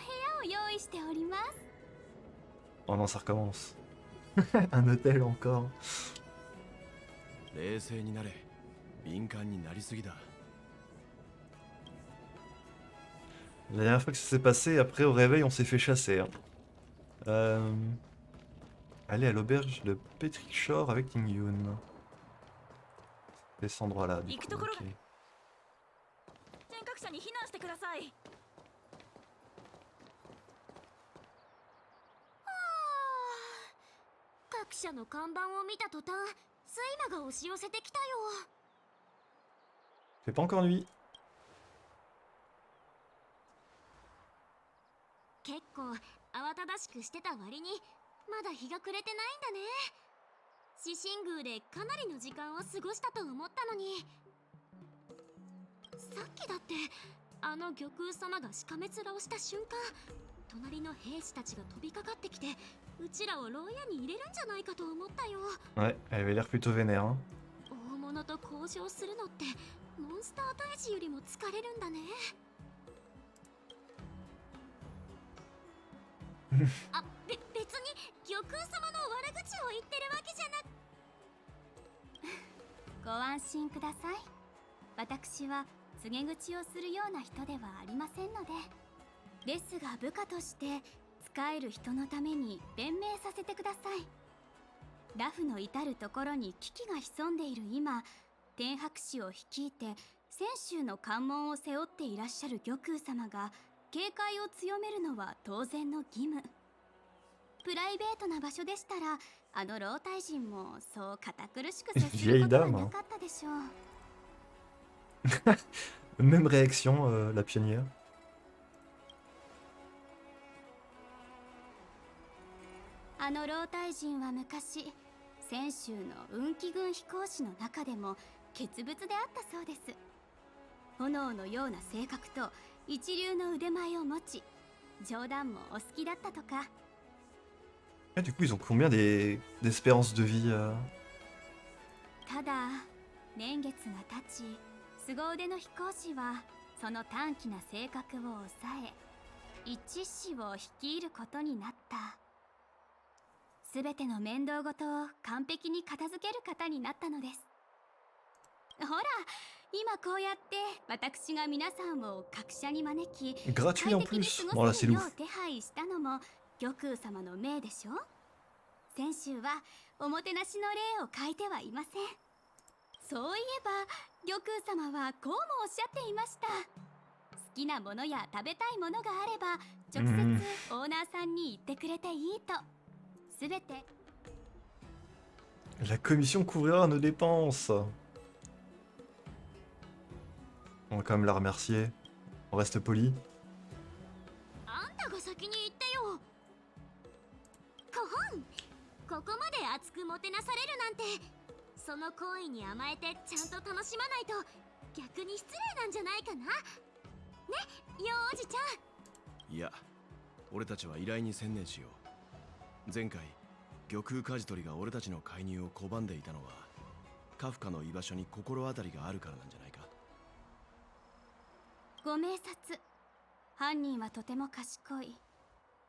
屋を用意しております。 Oh non, ça recommence. Un hôtel encore. 冷静になれ。敏感になりすぎだ。 La dernière fois que ça s'est passé, après au réveil, on s'est fait chasser. Hein. Aller à l'auberge de Patrick Shore avec Ting Yun. C'est cet endroit-là, du coup. Ok. 天各社に避難してください。各社の看板を見た途端、睡魔が押し寄せてきたよ。 Fait pas encore nuit. 結構慌ただしくしてた割にまだ日が暮れてないんだね。獅神宮でかなりの時間を過ごしたと思ったのに、さっきだってあの玉空様がしかめ面をした瞬間、隣の兵士たちが飛びかかってきてうちらを牢屋に入れるんじゃないかと思ったよ。 Ouais, elle avait l'air plutôt vénère. Hein. 大物と交渉するのってモンスター退治よりも疲れるんだね。あ、別に玉空様の悪口を言ってるわけじゃなく。ご安心ください。私は告げ口をするような人ではありませんので。ですが部下として使える人のために弁明させてください。ラフの至るところに危機が潜んでいる今、天白氏を率いて泉州の関門を背負っていらっしゃる玉空様が警戒を強めるのは当然の義務。プライベートな場所でしたら、あの老体人もそう堅苦しく接することはなかったでしょう。Même réaction, la pionnière. あの老体人は昔、泉州の運気軍飛行士の中でも傑物であったそうです。炎のような性格と一流の腕前を持ち、冗談もお好きだったとか。Ah, du coup, ils ont combien d'espérance de vie ただ、年月が経ち、凄腕の飛行士はその短気な性格を抑え、一致士を率いることになった。すべての面倒事を完璧に片付ける方になったのです。ほら、今こうやって私が皆さんを各社に招き、 Gratuit en 快適に plus. 過 Bon, là, ご c'est せるよ lourd. う手配したのも玉空様の命でしょ。先週はおもてなしの礼を書いてはいません。そういえば玉空様はこうもおっしゃっていました。好きなものや食べたいものがあれば直接オーナーさんに言ってくれていいと。すべて La commission couvrira nos dépenses. On va quand même la remercier. On reste poli. あんたが先に言ってよ。こほん、ここまで熱くもてなされるなんて、その行為に甘えてちゃんと楽しまないと逆に失礼なんじゃないかな。ね、幼児ちゃん。いや、俺たちは依頼に専念しよう。前回玉空舵取りが俺たちの介入を拒んでいたのは、カフカの居場所に心当たりがあるからなんじゃないか。ご明察。犯人はとても賢い。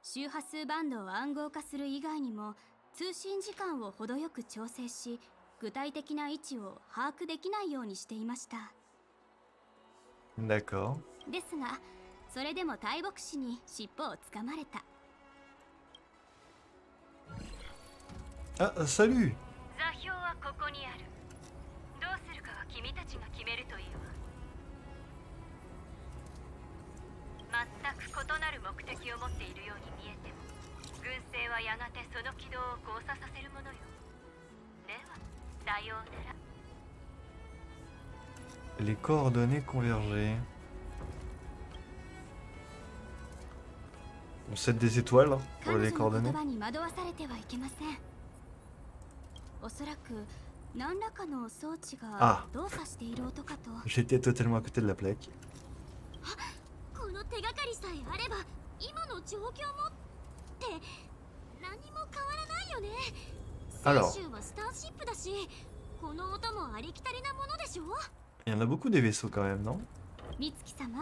周波数バンドを暗号化する以外にも通信時間を程よく調整し、具体的な位置を把握できないようにしていました。 D'accord. ですが、それでも大牧師に尻尾をつかまれた。 Ah, salut. 座標はここにある。どうするかは君たちが決めるといいわ。全く異なる目的を持っているように見えても、軍政はやがてその軌道を交差させるものよ。では、さようなら。 Les coordonnées convergées. On set des étoiles pour 彼 les 女の言 coordonnées. 葉に惑わされてはいけません。おそらく何らかの装置あが動作している音かと。 J'étais totalement à côté de la plaque. この手がかりさえあれば今の状況もって何も変わらないよね。 Alors 選手はスターシップだし、この音もありきたりなものでしょ。 il y en a beaucoup des vaisseaux quand même, non? 美月様、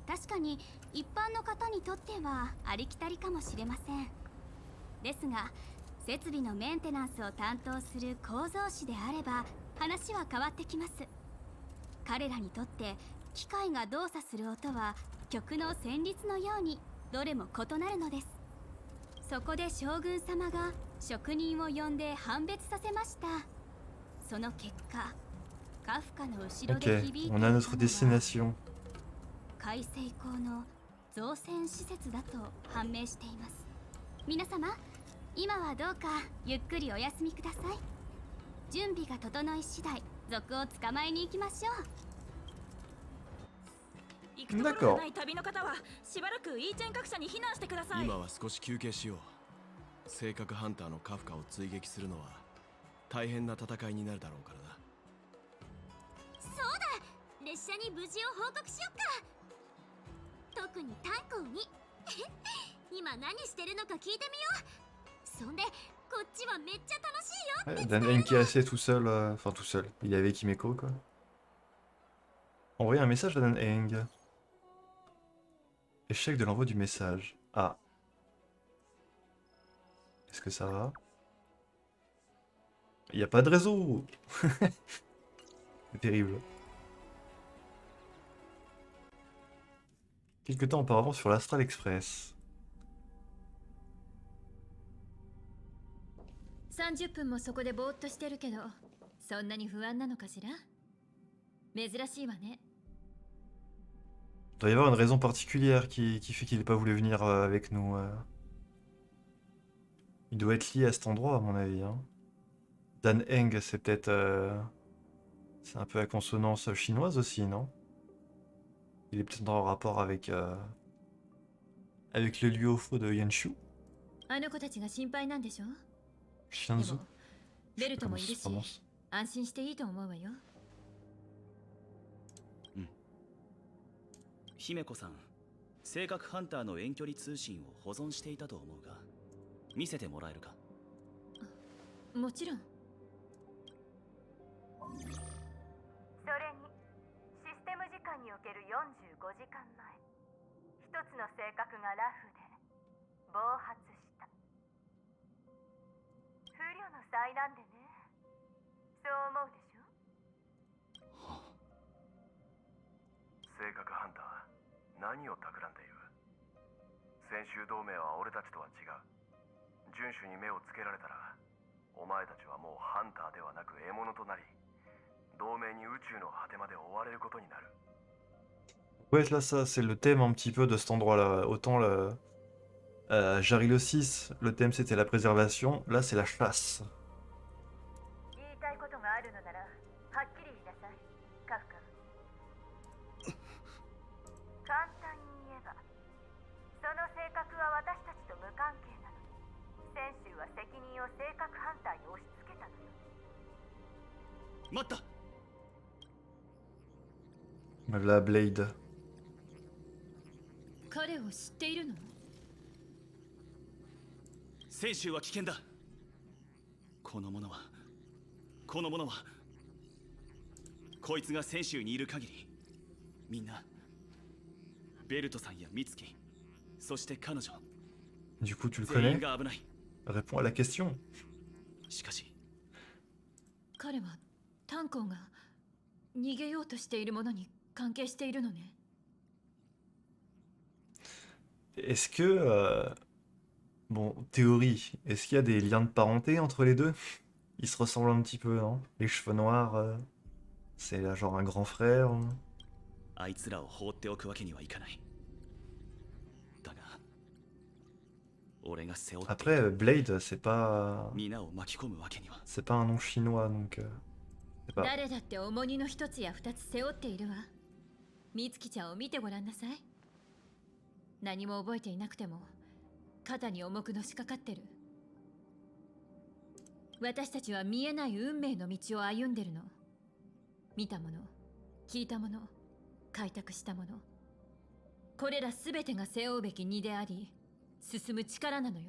確かに一般の方にとってはありきたりかもしれません。ですが設備のメンテナンスを担当する構造士であれば話は変わってきます。彼らにとって機械が動作する音は曲の旋律のようにどれも異なるのです。そこで将軍様が職人を呼んで判別させました。その結果、カフカの後ろ Ok, で響いていた on の a は notre destination. 海星港の造船施設だと判明しています。皆様、今はどうかゆっくりお休みください。準備が整い次第、賊を捕まえに行きましょう。行くところがない旅の方はしばらくイーチェン各社に避難してください。今は少し休憩しよう。性格ハンターのカフカを追撃するのは大変な戦いになるだろうからな。そうだ、列車に無事を報告しよっか。特に炭鉱に今何してるのか聞いてみよう。そんでこっちはめっちゃ楽しいよ。 Ouais, Dan Heng qui est resté tout seul, enfin tout seul, il est avec Himeko quoi. Envoyer un message à Dan Heng. Échec de l'envoi du message. Ah. Est-ce que ça va? Il n'y a pas de réseau. C'est terrible. Quelque temps auparavant sur l'Astral Express. 30分もそこでぼーっとしてるけど、そんなに不安なのかしら？珍しいわね。 Il doit y avoir une raison particulière qui fait qu'il n'ait pas voulu venir avec nous. Il doit être lié à cet endroit à mon avis. Hein. Dan Heng, c'est peut-être... c'est un peu à consonance chinoise aussi, non? Il est peut-être en rapport avec... avec le Luofo de Yanshu. あの子たちが心配なんでしょ？ Shianzu. ベルトもいる Comment し ça se prononce 安心していいと思うわよ。姫子さん、性格ハンターの遠距離通信を保存していたと思うが、見せてもらえるか？もちろん。それにシステム時間における45時間前、一つの性格がラフで暴発した。不慮の災難でね。そう思うでしょ？性格ハンター、何を企んでいる？先週同盟は俺たちとは違う。遵守に目をつけられたら、お前たちはもうハンターではなく獲物となり、同盟に宇宙の果てまで追われることになる。Ouais, là, ça, c'est le thème un petit peu de cet endroit-là. Autant le... Jarilo 6, le thème c'était la préservation, là c'est la chasse. 言いたいことがあるのなら、はっきり言いなさい、カフカ。簡単に言えば、その性格は私たちと無関係なのに、選手は責任を性格ハンターに押し付けたのよ。待った。 La Blade. 彼を知っているの？選手は危険だ。この者はこいつが選手にいる限り、みんなベルトさんや美月、そして彼女 Du coup, tu le 全員 connais? が危ない。 Réponds à la question. しかし彼は炭鉱が逃げようとしているものに関係しているのね。 Est-ce que... Bon, théorie, est-ce qu'il y a des liens de parenté entre les deux? Ils se ressemblent un petit peu, non? Les cheveux noirs, c'est là, genre un grand frère. あいつらを放っておくわけにはいかない。だが俺が背負って Après, Blade, c'est pas... 皆を巻き込むわけには。 C'est pas un nom chinois, donc... c'est pas... 誰だって重荷の一つや二つ背負っているわ。美月ちゃんを見てごらんなさい。何も覚えていなくても肩に重くのしかかってる。私たちは見えない運命の道を歩んでるの。見たもの、聞いたもの、開拓したもの、これらすべてが背負うべき荷であり、進む力なのよ。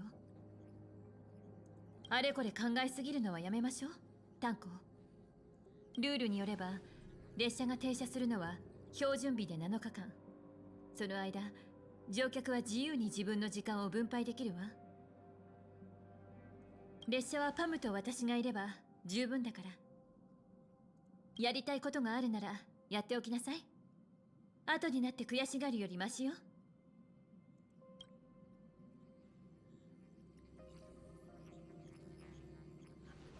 あれこれ考えすぎるのはやめましょう、炭鉱。ルールによれば列車が停車するのは標準日で7日間。その間乗客は自由に自分の時間を分配できるわ。列車はパムと私がいれば十分だから。やりたいことがあるならやっておきなさい。後になって悔しがるよりマシよ。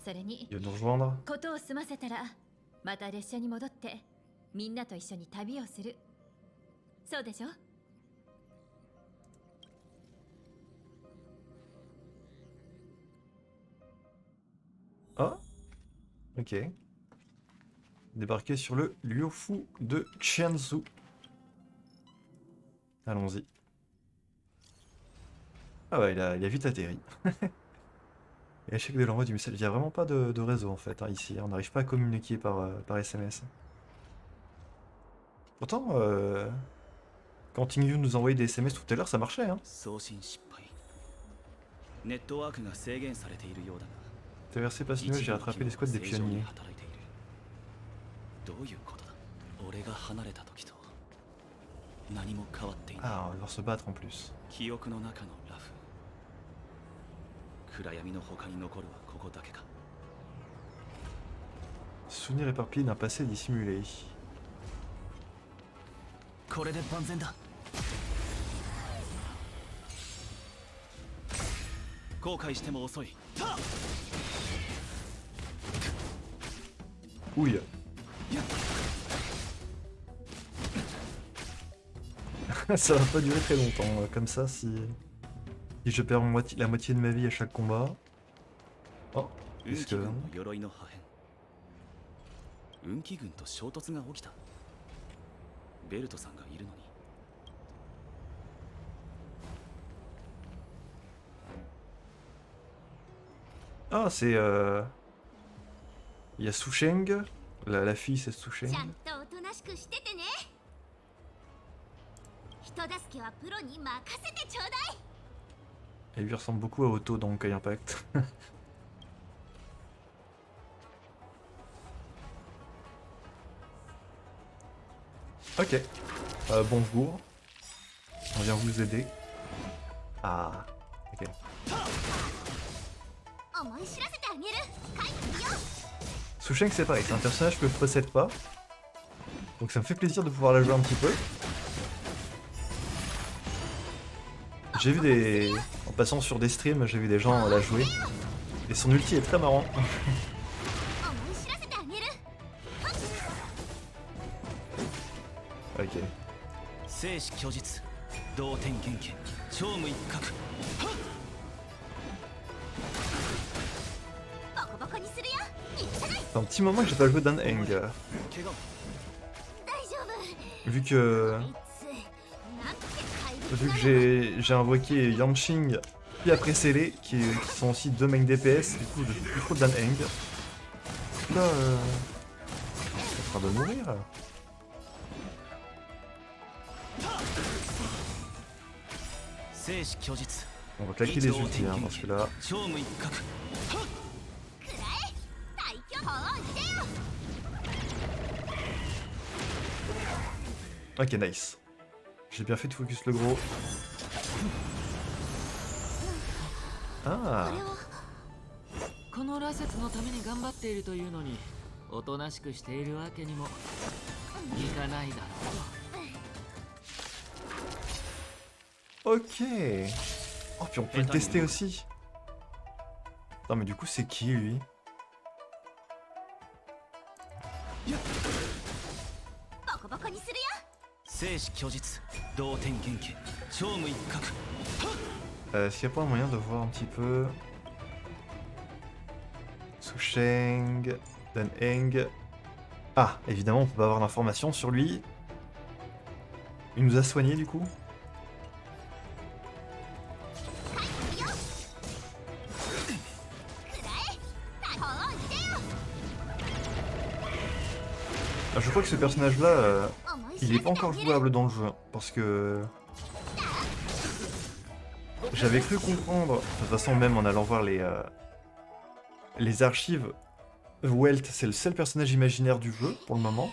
それに Il va nous rejoindre. ことを済ませたらまた列車に戻ってみんなと一緒に旅をする。そうでしょ？Ah, ok. Débarquer sur le Luofu de Qianzhou. Allons-y. Ah ouais, il a vite atterri. Et échec de l'envoi du message. Il n'y a vraiment pas de réseau en fait, hein, ici. On n'arrive pas à communiquer par SMS. Pourtant, quand Tingyu nous envoyait des SMS tout à l'heure, ça marchait. Hein. Traversé passe nuage, j'ai rattrapé les squads des pionniers. Ah, on va devoir se battre en plus. Souvenir éparpillé d'un passé dissimulé. Ouille. Ça va pas durer très longtemps, comme ça, si je perds la moitié de ma vie à chaque combat. Oh, qu'est-ce que... Ah, c'est... Il y a Susheng, la fille c'est Susheng. Elle lui ressemble beaucoup à Otto dans Kai Impact. Ok. Bonjour. On vient vous aider. Ah, ok. Susheng c'est pareil, c'est un personnage que je possède pas. Donc ça me fait plaisir de pouvoir la jouer un petit peu. J'ai vu des... En passant sur des streams, j'ai vu des gens la jouer. Et son ulti est très marrant. Ok. C'est un petit moment que j'ai pas joué Dan Heng. Vu que j'ai invoqué Yanqing puis après Célé qui sont aussi deux mains DPS, du coup je joue plus trop Dan Heng. Là, je suis en train de mourir. On va claquer les ultis hein, parce que là... Ok, nice. J'ai bien fait de focus le gros. Ah. Ok. Oh, puis on peut le tester aussi. Non, mais du coup, c'est qui lui? Est-ce qu'il n'y a pas un moyen de voir un petit peu Susheng, Dan Heng. Ah, évidemment, on peut pas avoir l'information sur lui. Il nous a soigné du coup. Ah, je crois que ce personnage-là, il est pas encore jouable dans le jeu, hein, parce que j'avais cru comprendre, de toute façon même en allant voir les archives, Welt c'est le seul personnage imaginaire du jeu pour le moment.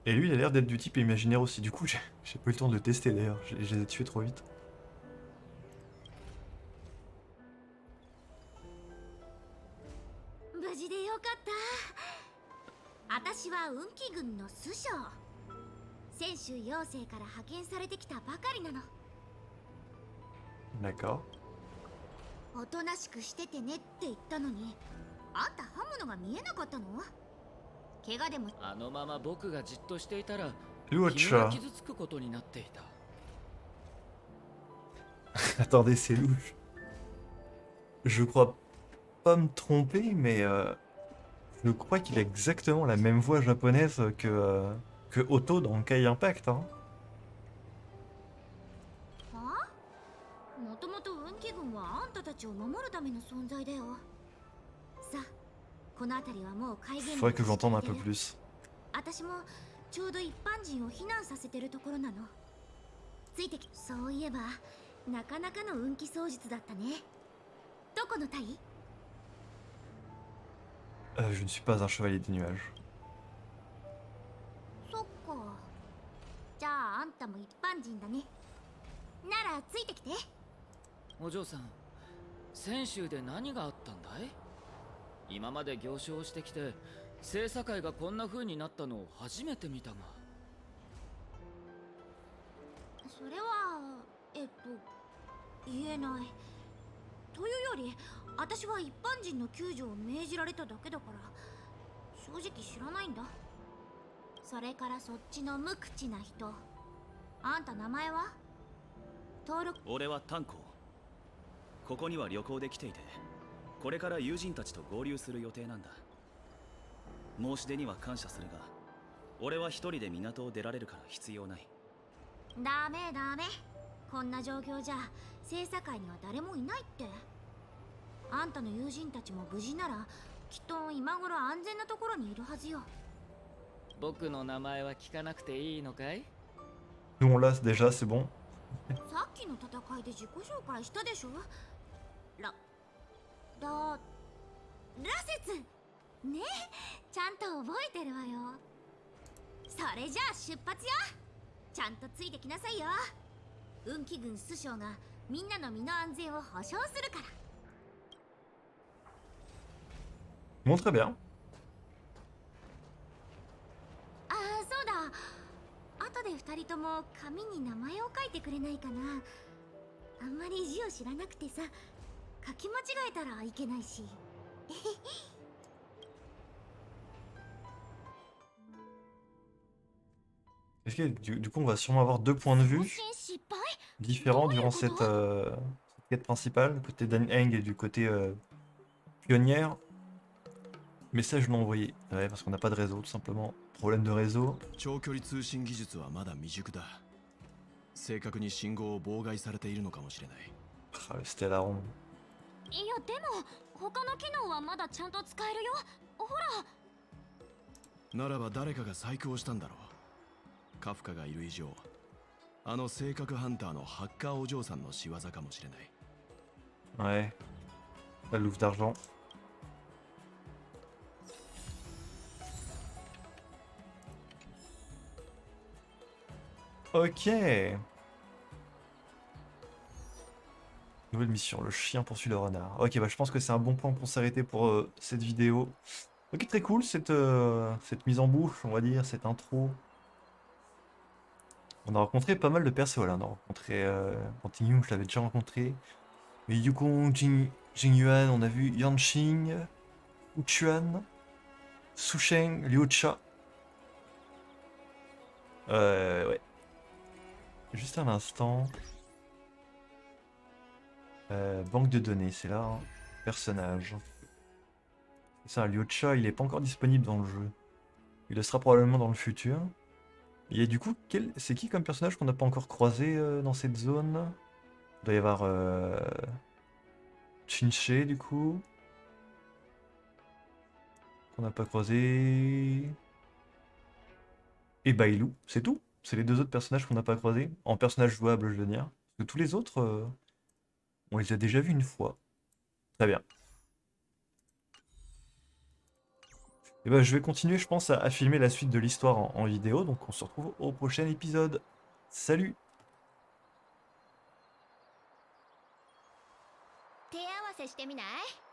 Et lui il a l'air d'être du type imaginaire aussi, du coup j'ai pas eu le temps de le tester d'ailleurs, je les ai tués trop vite. 無事でよかった。私は運気軍の師匠。泉州妖精から派遣されてきたばかりなの。 D'accord. おとなしくしててねって言ったのに、あんた刃物が見えなかったの？怪我でも。あのまま僕がじっとしていたら、 Luocha. 君が傷つくことになっていた。 Attendez, c'est louche. Je crois pas me tromper, mais je crois qu'il a exactement la même voix japonaise que Otto dans Kai Impact. Hein. はあ？もともと運気軍はあんたたちを守るための存在だよ。さあ、この辺りはもう改元。 Faudrait que j'entende un peu plus. 私もちょうど一般人を避難させてるところなの。ついてき。そういえばなかなかの運気双術だったね。どこの隊？ Je ne suis pas un chevalier des nuages. そっか。じゃああんたも一般人だね。ならついてきて。お嬢さん、泉州で何があったんだい？今まで行商してきて、聖査会がこんな風になったのを初めて見たが。それは言えない。というより、私は一般人の救助を命じられただけだから、正直知らないんだ。それからそっちの無口な人。あんた名前は？登録。俺は炭鉱。ここには旅行で来ていて、これから友人たちと合流する予定なんだ。申し出には感謝するが、俺は一人で港を出られるから必要ない。ダメダメ。こんな状況じゃ聖査会には誰もいないって。あんたの友人たちも無事なら、きっと今頃安全なところにいるはずよ。僕の名前は聞かなくていいのかい？ Nous on l'a déjà, c'est bon. さっきの戦いで自己紹介したでしょ。ラセツねえ、ちゃんと覚えてるわよ。それじゃあ出発よ。ちゃんとついてきなさいよ。運気軍師匠がみんなの身の安全を保証するから。 Bon, très bien. ああ、そうだ。後で二人とも紙に名前を書いてくれないかな。あんまり字を知らなくてさ、書き間違えたらいけないし。Est-ce que du coup on va sûrement avoir deux points de vue différents durant cette quête principale, côté Dan Heng et du côté pionnière. Message non envoyé. Ouais, parce qu'on n'a pas de réseau, tout simplement. Problème de réseau. 長距離通信技術はまだ未熟だ。正確に信号を妨害されているのかもしれない。Ah, le Stellaron. いやでも他の機能はまだちゃんと使えるよ。ほら。ならば誰かが細工をしたんだろう。カフカがいる以上、あの性格ハンターのハッカーお嬢さんの仕業かもしれない。 Ouais. La louve d'argent. Ok. Nouvelle mission, le chien poursuit le renard. Ok, bah je pense que c'est un bon point pour s'arrêter pour cette vidéo. Ok, très cool cette mise en bouche, on va dire, cette intro. On a rencontré pas mal de persos là, on a rencontré Antignon, je l'avais déjà rencontré. Mais Yukong, Jingyuan, on a vu Yanqing, Uchuan, Susheng, Liucha. Ouais. Juste un instant. Banque de données, c'est là. Hein. Personnage. C'est ça, Liucha, il n'est pas encore disponible dans le jeu. Il le sera probablement dans le futur. Et du coup, c'est qui comme personnage qu'on n'a pas encore croisé dans cette zone? Il doit y avoir Chinche du coup. qu'on n'a pas croisé. Et Bailou, c'est tout. C'est les deux autres personnages qu'on n'a pas croisés. En personnage jouable, je veux dire. Parce que tous les autres, on les a déjà vus une fois. Très bien. Et ben, je vais continuer, je pense, à filmer la suite de l'histoire en vidéo. Donc on se retrouve au prochain épisode. Salut! 手合わせしてみない？